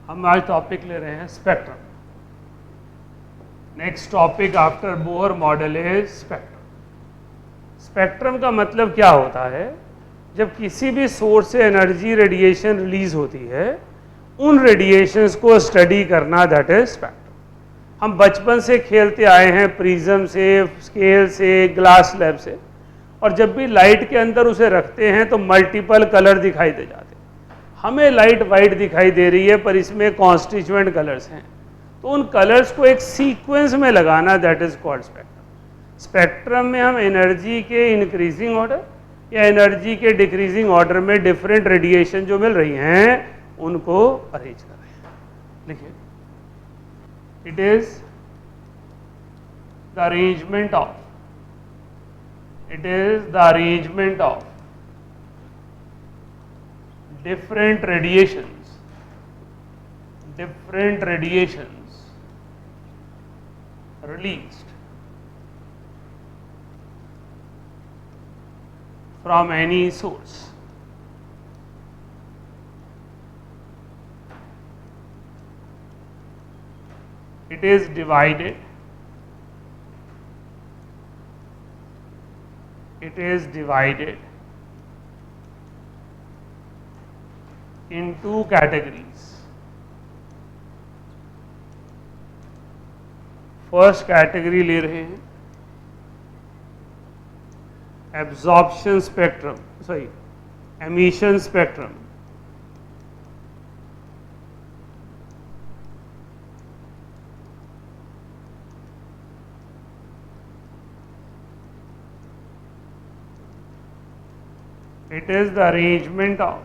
हम आज टॉपिक ले रहे हैं spectrum. Next topic after Bohr model is spectrum. Spectrum का मतलब क्या होता है? जब किसी भी सोर्स से एनर्जी रेडिएशन रिलीज होती है, उन रेडिएशंस को स्टडी करना, दैट इज स्पेक्ट्रम। हम बचपन से खेलते आए हैं प्रिज्म से, स्केल से, ग्लास स्लैब से, और जब भी लाइट के अंदर उसे रखते हैं तो मल्टीपल कलर दिखाई दे जाते हैं। हमें लाइट वाइट दिखाई दे रही है पर इसमें कॉन्स्टिट्यूएंट कलर्स हैं, तो उन कलर्स को एक सीक्वेंस में लगाना, that is called spectrum. Spectrum में हम एनर्जी के इंक्रीजिंग ऑर्डर या एनर्जी के डिक्रीजिंग ऑर्डर में डिफरेंट रेडिएशन जो मिल रही हैं उनको अरेंज कर रहे हैं। लिखिए, it is the arrangement of different radiations released from any source. It is divided in two categories. First category ले रहे हैं absorption spectrum, sorry emission spectrum. It is the arrangement of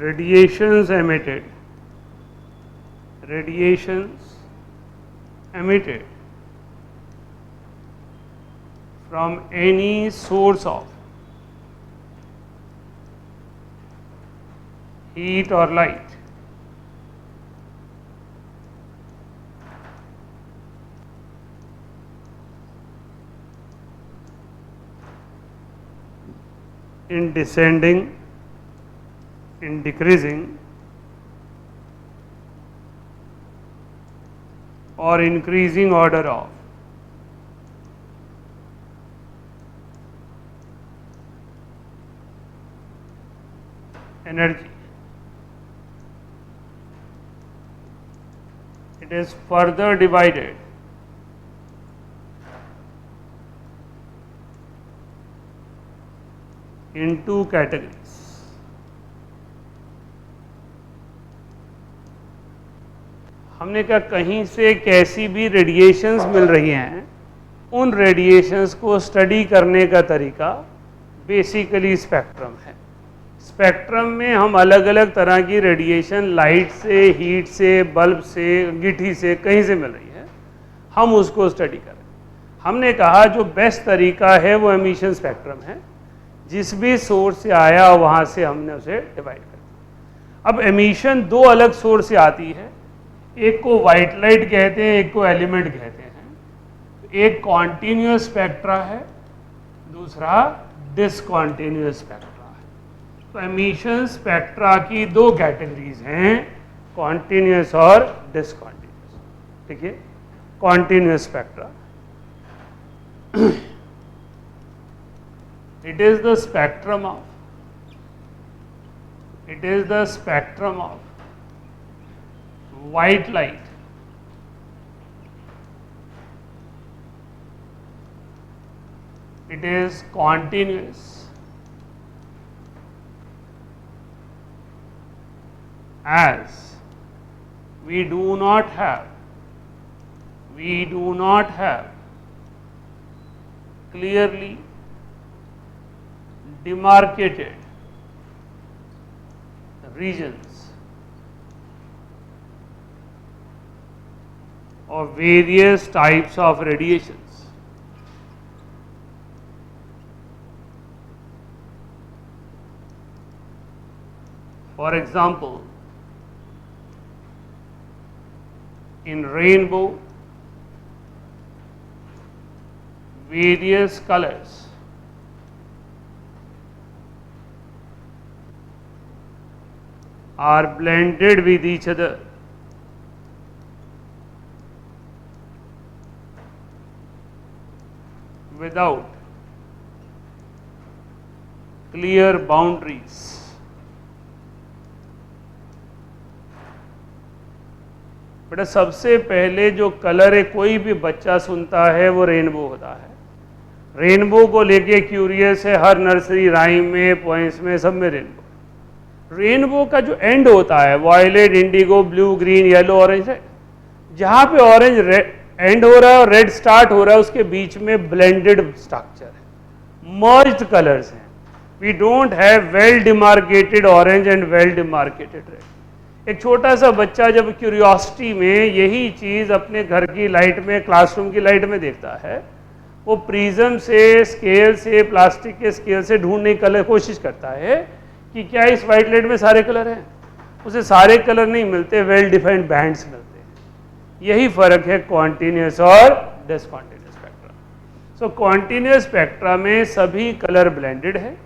radiations emitted from any source of heat or light in descending, in decreasing or increasing order of energy. It is further divided in two categories. हमने कहा कहीं से कैसी भी radiations मिल रही हैं, उन radiations को स्टडी करने का तरीका बेसिकली स्पेक्ट्रम है। स्पेक्ट्रम में हम अलग अलग तरह की रेडिएशन, लाइट से, हीट से, बल्ब से, अंगीठी से, कहीं से मिल रही है, हम उसको स्टडी करें। हमने कहा जो बेस्ट तरीका है वो एमिशन स्पेक्ट्रम है। जिस भी सोर्स से आया वहाँ से हमने उसे डिवाइड कर दिया। अब एमिशन दो अलग सोर्स से आती है, एक को वाइट लाइट कहते हैं, एक को एलिमेंट कहते हैं। एक कॉन्टिन्यूअस स्पेक्ट्रा है, दूसरा डिसकॉन्टिन्यूअस स्पेक्ट्रा है। तो एमिशन स्पेक्ट्रा की दो कैटेगरीज हैं, कॉन्टिन्यूअस और डिसकॉन्टिन्यूअस। ठीक है, continuous spectra, it is the spectrum of white light it is continuous as we do not have clearly demarcated regions of various types of radiations. For example, in rainbow, various colors are blended with each other without clear boundaries. बेटा सबसे पहले जो colour है कोई भी बच्चा सुनता है वो रेनबो होता है। रेनबो को लेके क्यूरियस है, हर नर्सरी राइम में, पोएम्स में, सब में रेनबो। रेनबो का जो एंड होता है violet, indigo, blue, green, yellow, orange है, जहां पे ऑरेंज एंड हो रहा है और रेड स्टार्ट हो रहा है उसके बीच में ब्लेंडेड स्ट्रक्चर है, मर्ज्ड कलर्स हैं। We don't have well demarcated orange and well demarcated red. एक छोटा सा बच्चा जब क्यूरियोसिटी में यही चीज अपने घर की लाइट में, क्लासरूम की लाइट में देखता है, वो प्रिज्म से, स्केल से, प्लास्टिक के स्केल से ढूंढने की कोशिश करता है कि क्या इस वाइट लाइट में सारे कलर हैं। उसे सारे कलर नहीं मिलते, वेल डिफाइंड बैंड्स मिलते हैं। यही फर्क है कॉन्टिन्यूस और डिसकॉन्टिन्यूस स्पेक्ट्रा। सो कॉन्टिन्यूस स्पेक्ट्रा में सभी कलर ब्लेंडेड है।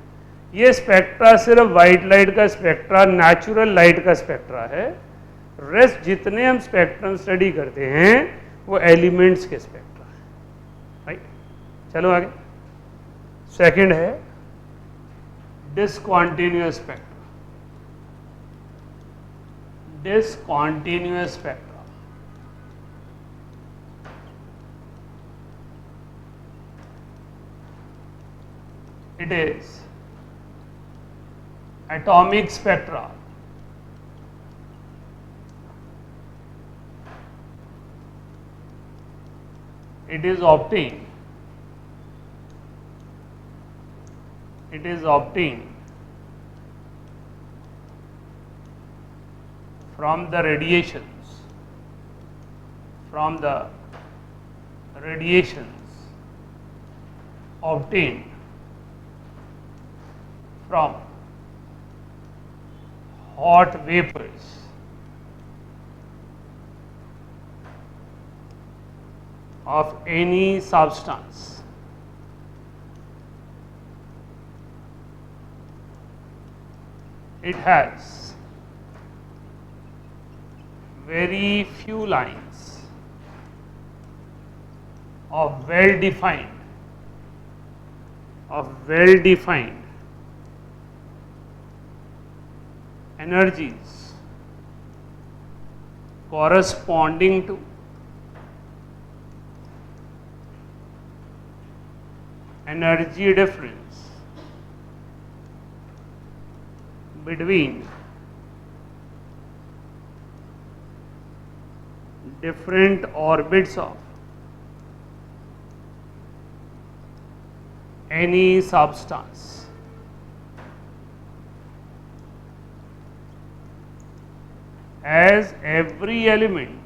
ये स्पेक्ट्रा सिर्फ वाइट लाइट का स्पेक्ट्रा, नेचुरल लाइट का स्पेक्ट्रा है। रेस्ट जितने हम स्पेक्ट्रम स्टडी करते हैं वो एलिमेंट्स के स्पेक्ट्रा है। राइट, चलो आगे। सेकंड है discontinuous spectra. Discontinuous spectra it is atomic spectra. It is obtained from the radiations obtained from hot vapors of any substance it has very few lines of well defined energies corresponding to energy difference between different orbits of any substance. As every element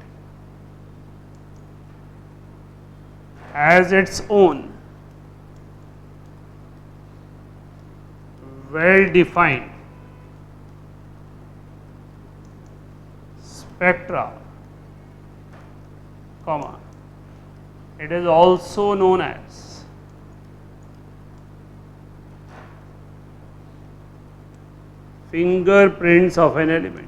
has its own well-defined spectra, it is also known as fingerprints of an element.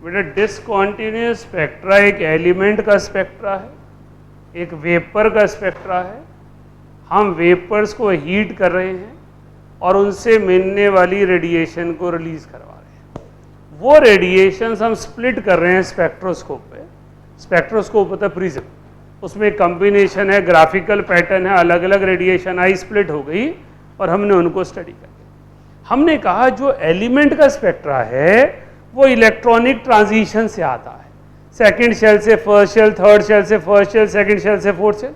बेटा discontinuous spectra एक element का spectra है, एक vapour का spectra है। हम vapours को heat कर रहे हैं और उनसे मिलने वाली रेडिएशन को रिलीज करवा रहे हैं। वो रेडिएशंस हम स्प्लिट कर रहे हैं स्पेक्ट्रोस्कोप पे। स्पेक्ट्रोस्कोप होता है प्रिज्म, उसमें कॉम्बिनेशन है, ग्राफिकल पैटर्न है, अलग अलग रेडिएशन आई स्प्लिट हो गई और हमने उनको स्टडी कर लिया। हमने कहा जो एलिमेंट का स्पेक्ट्रा है वो इलेक्ट्रॉनिक ट्रांजिशन से आता है, सेकंड शेल से फर्स्ट शेल, थर्ड शेल से फर्स्ट शेल, सेकंड शेल से फोर्थ शेल।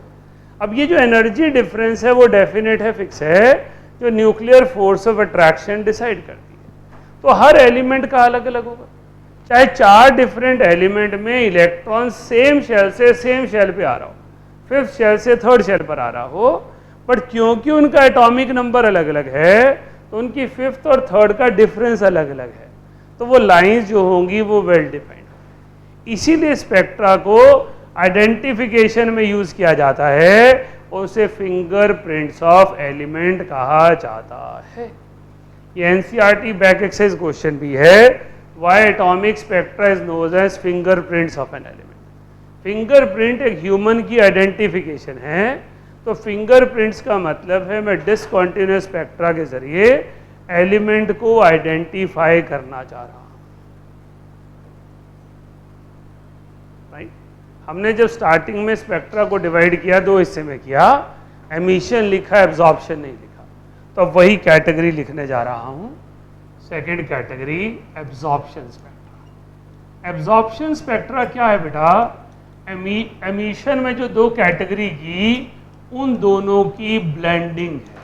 अब ये जो एनर्जी डिफरेंस है वो डेफिनेट है, फिक्स है, जो nuclear force of attraction decide करती है। तो हर एलिमेंट का अलग अलग होगा, चाहे 4 डिफरेंट एलिमेंट में इलेक्ट्रॉन सेम शेल से सेम शेल पे आ रहा हो, फिफ्थ शेल से थर्ड शेल पर आ रहा हो, बट क्योंकि उनका एटॉमिक नंबर अलग अलग है तो उनकी फिफ्थ और थर्ड का डिफरेंस अलग अलग है, तो वो लाइंस जो होंगी वो वेल डिफाइंड। इसीलिए स्पेक्ट्रा को आइडेंटिफिकेशन में यूज किया जाता है और उसे फिंगरप्रिंट्स ऑफ एलिमेंट कहा जाता है। ये एनसीईआरटी बैक एक्सरसाइज क्वेश्चन भी है, why atomic spectra is known as fingerprints of an element. Fingerprint एक ह्यूमन की आइडेंटिफिकेशन है, तो फिंगरप्रिंट्स का मतलब है मैं डिसकंटिन्यूअस स्पेक्ट्रा के जरिए एलिमेंट को आइडेंटिफाई करना चाह रहा हूं। राइट, हमने जब स्टार्टिंग में स्पेक्ट्रा को डिवाइड किया दो हिस्से में किया, एमिशन लिखा, एब्जॉर्प्शन नहीं लिखा, तो वही कैटेगरी लिखने जा रहा हूं। Second category absorption spectra. Absorption spectra क्या है बेटा? एमिशन में जो दो कैटेगरी की, उन दोनों की ब्लेंडिंग है,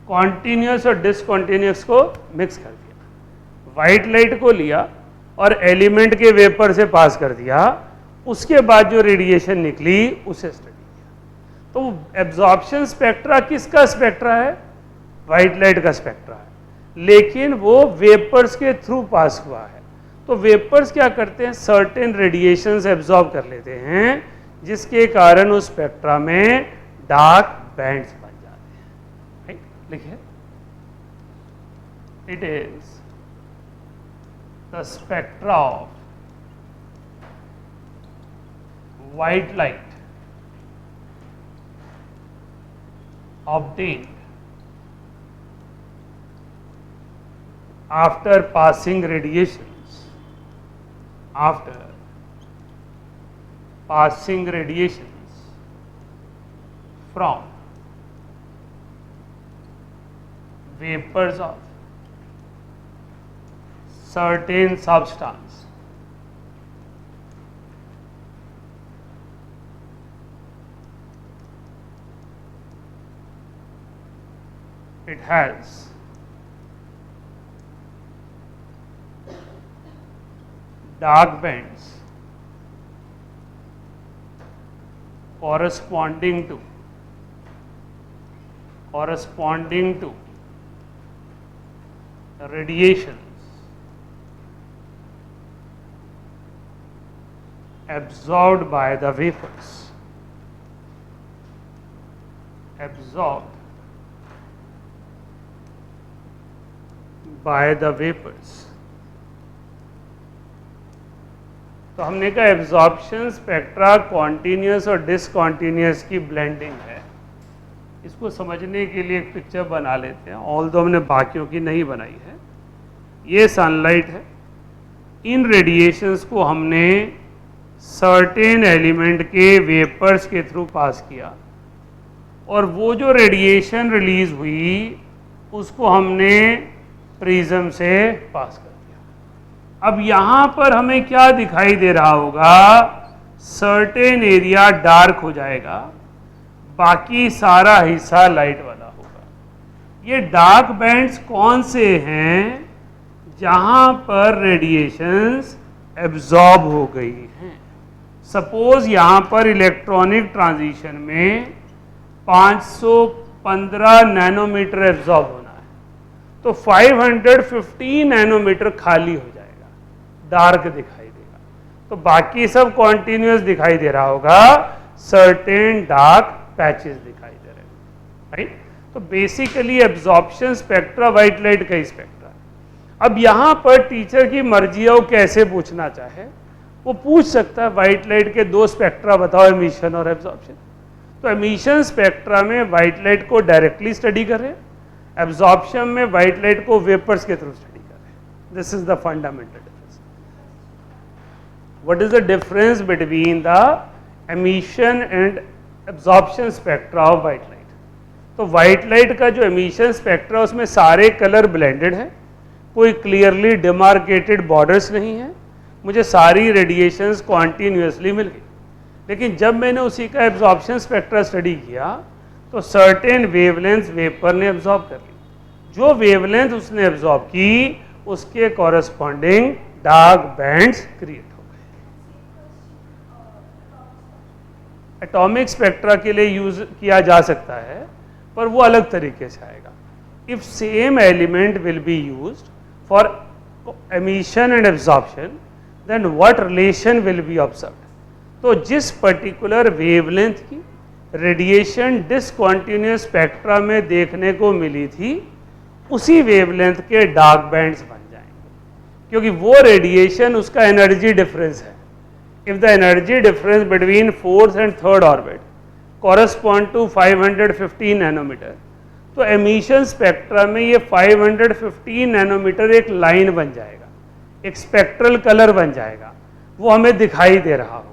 कॉन्टिन्यूअस और डिसकॉन्टिन्यूअस को मिक्स कर दिया। वाइट लाइट को लिया और एलिमेंट के वेपर से पास कर दिया, उसके बाद जो रेडिएशन निकली उसे स्टडी किया। तो एब्जॉर्प्शन स्पेक्ट्रा किसका स्पेक्ट्रा है? वाइट लाइट का स्पेक्ट्रा है, लेकिन वो वेपर्स के थ्रू पास हुआ है। तो वेपर्स क्या करते हैं? सर्टेन रेडिएशंस एब्जॉर्ब कर लेते हैं, जिसके कारण उस स्पेक्ट्रा में डार्क बैंड्स बन जाते हैं। राइट, लिखिए, it is the spectra of white light obtained after passing radiations from vapors of certain substance it has dark bands corresponding to radiations absorbed by the vapors, तो हमने कहा absorption spectra continuous और discontinuous की blending है। इसको समझने के लिए एक पिक्चर बना लेते हैं, ऑल्दो हमने बाकियों की नहीं बनाई है। ये सनलाइट है, इन रेडिएशंस को हमने सर्टेन एलिमेंट के वेपर्स के थ्रू पास किया, और वो जो रेडिएशन रिलीज हुई उसको हमने प्रिज्म से पास कर दिया। अब यहां पर हमें क्या दिखाई दे रहा होगा? सर्टेन एरिया डार्क हो जाएगा, बाकी सारा हिस्सा लाइट वाला होगा। ये डार्क बैंड्स कौन से हैं? जहां पर रेडिएशंस एब्जॉर्ब हो गई हैं। सपोज यहां पर इलेक्ट्रॉनिक ट्रांजिशन में 515 नैनोमीटर एब्जॉर्ब होना है, तो 550 नैनोमीटर खाली हो जाएगा, डार्क दिखाई देगा, तो बाकी सब कॉन्टिन्यूअस दिखाई दे रहा होगा, सर्टेन डार्क पैचेस दिखाई दे रहे हैं। राइट, तो basically absorption spectra white light का ही स्पेक्ट्रा है। अब यहां पर टीचर की मर्जी है, वो कैसे पूछना चाहे वो पूछ सकता है, वाइट लाइट के दो स्पेक्ट्रा बताओ, एमिशन और एब्जॉर्प्शन। तो एमिशन स्पेक्ट्रा में वाइट लाइट को डायरेक्टली स्टडी कर रहे हैं, एब्जॉर्प्शन में वाइट लाइट को वेपर्स के थ्रू स्टडी कर रहे हैं। This is the fundamental difference. What is the difference between the emission and absorption spectra of white light? तो वाइट लाइट का जो एमिशन स्पेक्ट्रा उसमें सारे कलर ब्लेंडेड है, कोई क्लियरली डिमार्केटेड बॉर्डर्स नहीं है, मुझे सारी रेडिएशंस कॉन्टिन्यूअसली मिल गई। लेकिन जब मैंने उसी का एब्जॉर्प्शन स्पेक्ट्रा स्टडी किया तो सर्टेन वेवलेंथ वेपर ने एब्जॉर्ब कर ली, जो वेवलेंथ उसने एब्जॉर्ब की उसके कॉरेस्पॉन्डिंग डार्क बैंड्स क्रिएट हो गए। एटॉमिक स्पेक्ट्रा के लिए यूज किया जा सकता है, पर वो अलग तरीके से आएगा। If same element will be used for emission and absorption, then what relation will be observed? तो जिस पर्टिकुलर वेवलेंथ की रेडिएशन डिसकंटिन्यूअस स्पेक्ट्रा में देखने को मिली थी उसी वेवलेंथ के डार्क बैंड्स बन जाएंगे, क्योंकि वो रेडिएशन उसका एनर्जी डिफरेंस है. If the energy difference between fourth and third orbit correspond to 515 nanometer, तो एमिशन स्पेक्ट्रा में ये 515 नैनोमीटर एक लाइन बन जाएगा, एक स्पेक्ट्रल कलर बन जाएगा, वो हमें दिखाई दे रहा होगा.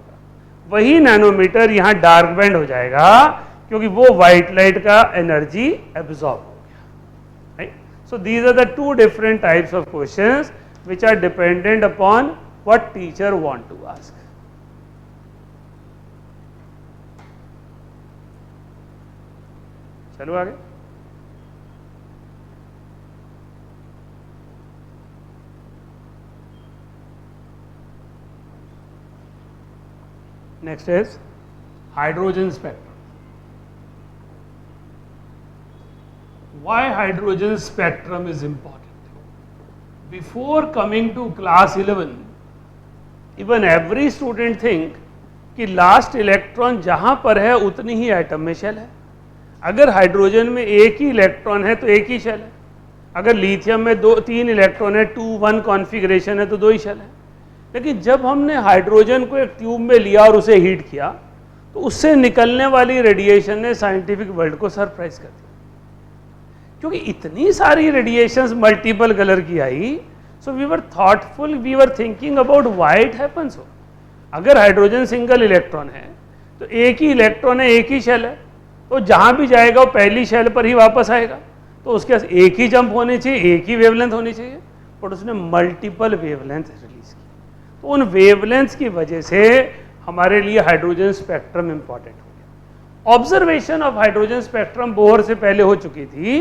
वही नैनोमीटर यहाँ डार्क बैंड हो जाएगा क्योंकि वो व्हाइट लाइट का एनर्जी एब्जॉर्ब हो गया. Right. So these are the two different types of questions which are dependent upon what teacher want to ask. चलो आगे. Next is hydrogen spectrum. Why hydrogen spectrum is important? Before coming to class 11, even every student think कि last electron जहां पर है उतनी ही atom में shell है. अगर हाइड्रोजन में एक ही इलेक्ट्रॉन है तो एक ही शेल है. अगर लिथियम में 3 इलेक्ट्रॉन है, 2-1 कॉन्फ़िगरेशन है तो 2 ही शेल है. लेकिन जब हमने हाइड्रोजन को एक ट्यूब में लिया और उसे हीट किया तो उससे निकलने वाली रेडिएशन ने साइंटिफिक वर्ल्ड को सरप्राइज कर दिया, क्योंकि इतनी सारी रेडिएशंस मल्टीपल कलर की आई. So we were thoughtful, we were thinking about why it happens. हो अगर हाइड्रोजन सिंगल इलेक्ट्रॉन है तो एक ही इलेक्ट्रॉन है, एक ही शेल है, तो जहां भी जाएगा वो पहली शेल पर ही वापस आएगा. तो उसके पास एक ही जंप होनी चाहिए, एक ही वेवलेंथ होनी चाहिए, बट उसने मल्टीपल वेवलेंथ रिलीज की. तो उन वेवलेंथ की वजह से हमारे लिए हाइड्रोजन स्पेक्ट्रम इंपॉर्टेंट हो गया. Observation of hydrogen spectrum Bohr से पहले हो चुकी थी,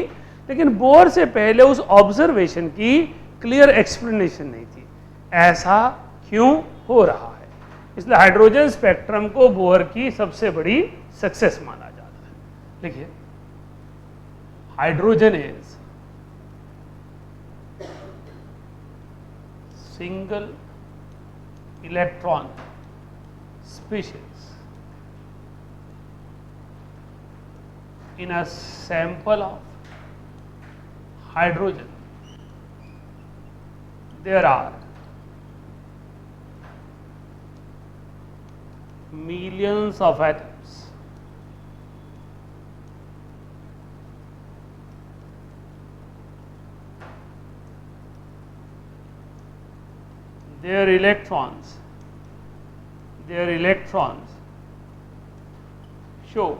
लेकिन बोहर से पहले उस ऑब्जर्वेशन की क्लियर एक्सप्लेनेशन नहीं थी. ऐसा क्यों हो रहा है? इसलिए हाइड्रोजन स्पेक्ट्रम को बोहर की सबसे बड़ी सक्सेस माना जाता है. देखिए, hydrogen is single electron species in a sample of hydrogen. There are millions of atoms. Their electrons show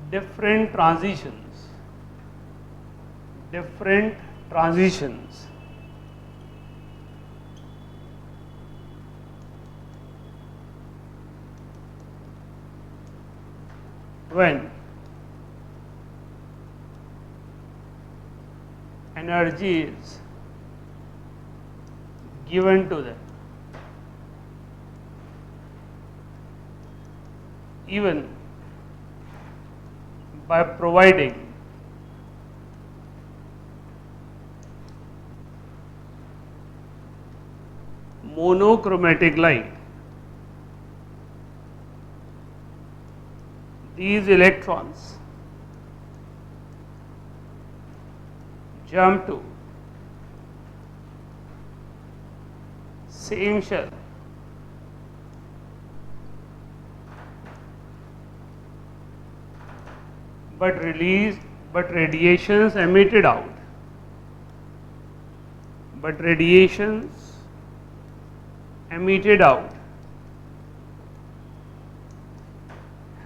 different transitions when energy is given to them, even by providing monochromatic light. These electrons jump to same shell but radiations emitted out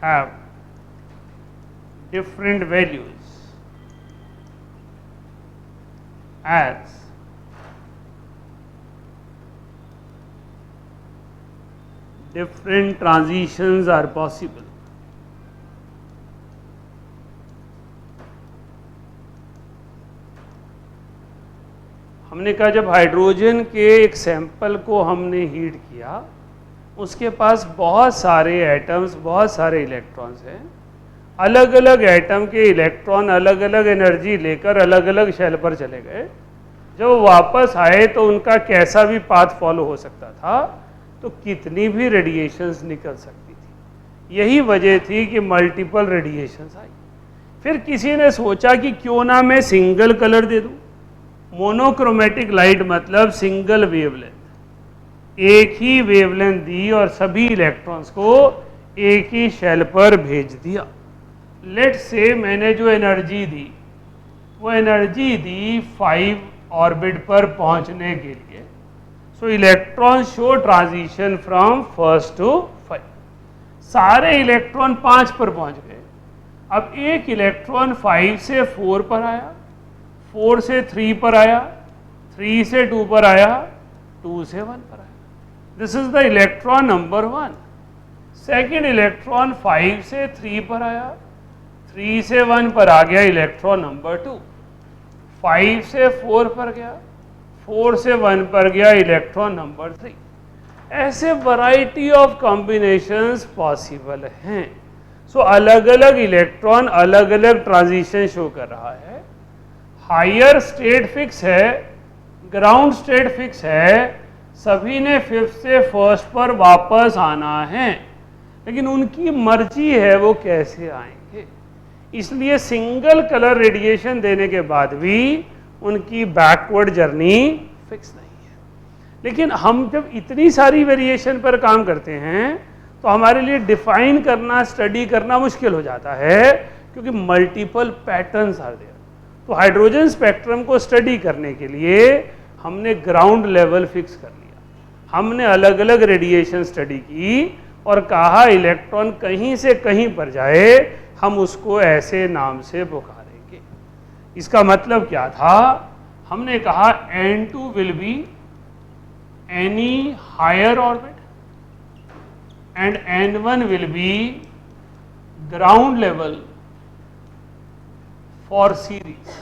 have different values as different transitions are possible. हमने कहा जब hydrogen के एक sample को हमने heat किया, उसके पास बहुत सारे एटम्स, बहुत सारे इलेक्ट्रॉन्स हैं. अलग अलग एटम के इलेक्ट्रॉन अलग अलग एनर्जी लेकर अलग अलग शेल पर चले गए. जब वो वापस आए तो उनका कैसा भी पाथ फॉलो हो सकता था, तो कितनी भी रेडिएशंस निकल सकती थी. यही वजह थी कि मल्टीपल रेडिएशंस आई। फिर किसी ने सोचा कि क्यों ना मैं सिंगल कलर दे दूं। मोनोक्रोमेटिक लाइट मतलब सिंगल वेवलेंथ, एक ही वेवलेंथ दी और सभी इलेक्ट्रॉन्स को एक ही शेल पर भेज दिया। लेट से मैंने जो एनर्जी दी वो एनर्जी दी 5 ऑर्बिट पर पहुंचने के लिए। So electron show transition from first to 5। सारे इलेक्ट्रॉन 5 पर पहुंच गए। अब एक इलेक्ट्रॉन 5 से 4 पर आया, 4 से 3 पर आया, 3 से 2 पर आया, 2 से 1 पर आया। This is the electron number 1। Second electron 5 से 3 पर आया, 3 से 1 पर आ गया इलेक्ट्रॉन नंबर 2। 5 से 4 पर गया, 4 से 1 पर गया इलेक्ट्रॉन नंबर 3। ऐसे वैरायटी ऑफ कॉम्बिनेशंस पॉसिबल हैं। सो अलग अलग इलेक्ट्रॉन अलग अलग ट्रांजिशन शो कर रहा है। हायर स्टेट फिक्स है, ग्राउंड स्टेट फिक्स है, सभी ने 5th से 1st पर वापस आना है, लेकिन उनकी मर्जी है वो कैसे आएंगे। इसलिए सिंगल कलर रेडिएशन देने के बाद भी उनकी बैकवर्ड जर्नी फिक्स नहीं है। लेकिन हम जब इतनी सारी वेरिएशन पर काम करते हैं तो हमारे लिए डिफाइन करना, स्टडी करना मुश्किल हो जाता है, क्योंकि मल्टीपल पैटर्न्स आर देयर। तो हाइड्रोजन स्पेक्ट्रम को स्टडी करने के लिए हमने ग्राउंड लेवल फिक्स कर लिया। हमने अलग अलग रेडिएशन स्टडी की और कहा इलेक्ट्रॉन कहीं से कहीं पर जाए हम उसको ऐसे नाम से पुकारेंगे। इसका मतलब क्या था? हमने कहा N2 will be any higher orbit and N1 will be ground level for series।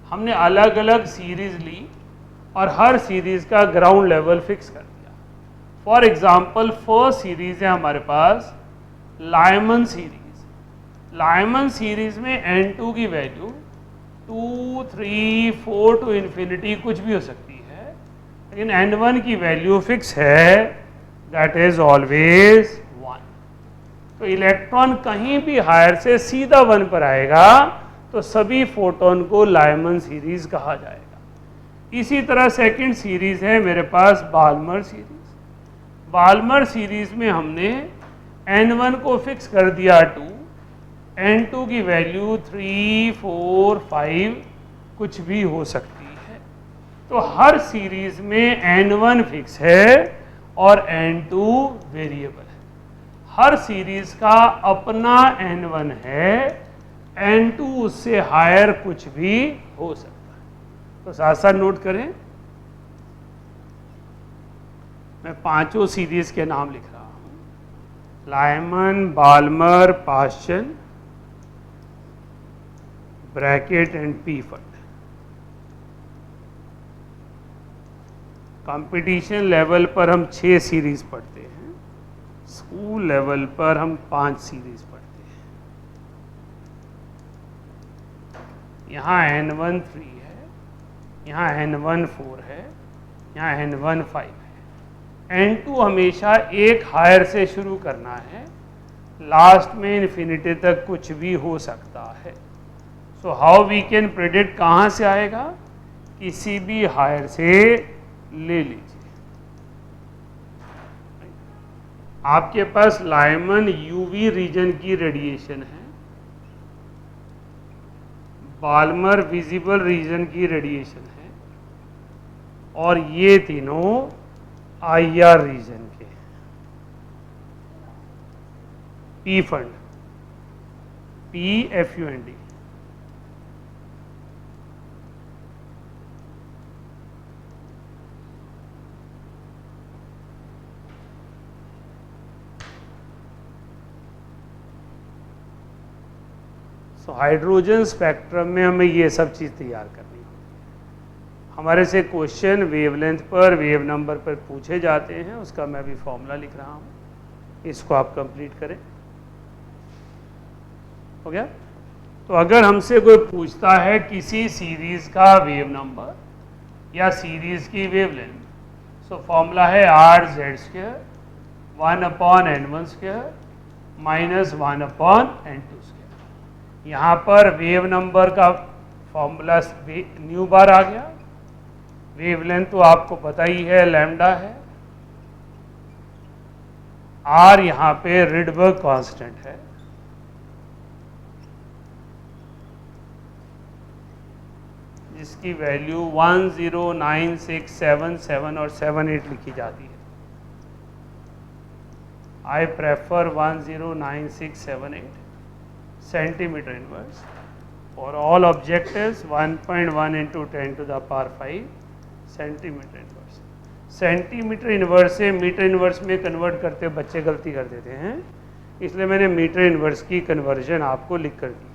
हमने अलग अलग सीरीज ली और हर सीरीज का ग्राउंड लेवल फिक्स कर दिया। फॉर एग्जाम्पल फर्स्ट सीरीज है हमारे पास लाइमन सीरीज। लाइमन सीरीज में N2 की वैल्यू 2, 3, 4 टू इन्फिनिटी कुछ भी हो सकती है, लेकिन N1 की वैल्यू फिक्स है, that is always 1। तो इलेक्ट्रॉन कहीं भी हायर से सीधा 1 पर आएगा तो सभी फोटोन को लाइमन सीरीज कहा जाएगा। इसी तरह सेकंड सीरीज है मेरे पास बाल्मर सीरीज। बाल्मर सीरीज में हमने N1 को फिक्स कर दिया 2, N2 की वैल्यू 3, 4, 5 कुछ भी हो सकती है। तो हर सीरीज में N1 फिक्स है और N2 वेरिएबल है। हर सीरीज का अपना N1 है, N2 उससे हायर कुछ भी हो सकता है। तो साथ साथ नोट करें, मैं पांचों सीरीज के नाम लिख रहा हूं। Lyman, Balmer, Paschen, Brackett and Pfund. Competition level पर हम 6 सीरीज पढ़ते हैं, स्कूल लेवल पर हम 5 सीरीज पढ़ते हैं। यहाँ N1 3 है, यहाँ N1 4 है, यहाँ N1 5 है। N2 हमेशा एक हायर से शुरू करना है, लास्ट में इन्फिनिटी तक कुछ भी हो सकता है। So how we can predict कहाँ से आएगा? किसी भी हायर से ले लीजिए। आपके पास लाइमन यूवी रीजन की रेडिएशन है, बाल्मर विजिबल रीजन की रेडिएशन है, और ये तीनों IR रीजन के। पीफंड, PFUND, तो हाइड्रोजन स्पेक्ट्रम में हमें ये सब चीज़ तैयार करनी होगी। हमारे से क्वेश्चन वेवलेंथ पर, वेव नंबर पर पूछे जाते हैं, उसका मैं भी फॉर्मूला लिख रहा हूँ, इसको आप कंप्लीट करें। हो गया? तो अगर हमसे कोई पूछता है किसी सीरीज का वेव नंबर या सीरीज की वेवलेंथ, सो फॉर्मूला है R Z square 1/N1 square -1/n²। यहाँ पर वेव नंबर का फॉर्मूला न्यू बार आ गया, वेवलेंथ तो आपको पता ही है लैम्डा है, आर यहाँ पे रिडबर्ग कांस्टेंट है, जिसकी वैल्यू 109677 और 78 लिखी जाती है। I prefer 109678 centimetre inverse for all objectives. 1.1 × 10⁵ centimetre inverse. Centimetre inverse से मीटर इनवर्स में कन्वर्ट करते बच्चे गलती कर देते हैं, इसलिए मैंने मीटर इनवर्स की कन्वर्जन आपको लिख कर दी।